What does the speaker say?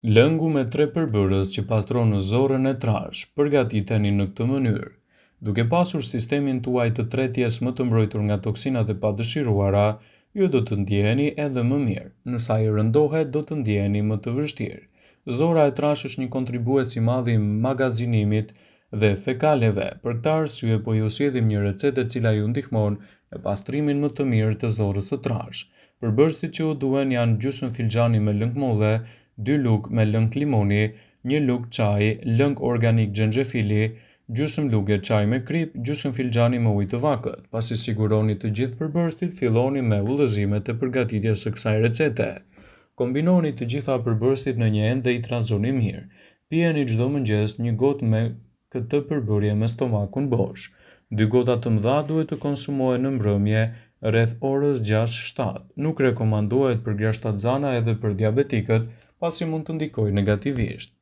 Lëngu me 3 përbërës që pastron zorën e trash, përgatiteni në këtë mënyrë. Duke pasur sistemin tuaj të tretjes më të mbrojtur nga toksinat e padëshiruara, ju do të ndjeheni edhe më mirë. Nëse ai rëndohet, do të ndjeheni më të vështirë. Zora e trash është një kontribues i madh i magazinimit dhe fekaleve. Për këtë arsye po ju sjellim një recetë e cila ju ndihmon në pastrimin më të mirë të zorës së trash. Përbërësit që u duhen janë gjysmë filxhani me lëng molle, 2 lugë me lëng limoni, 1 lugë çaji lëng organik xhenxhefili, gjysmë lugë çaj me krip, gjysmë filxhani me ujë të vakët. Pasi siguroni të gjithë përbërësit, filloni me udhëzimet e përgatitjes së kësaj recete. Kombinoni të gjitha përbërësit në një enë dhe i trasoni mirë. Pijeni çdo mëngjes 1 gotë me këtë përbërje me stomakun bosh. 2 gota të mëdha duhet të konsumohen në mbrëmje rreth orës 6-7. Nuk rekomandohet për grashtatzana edhe për diabetikët, pasi mund të ndikojë negativisht.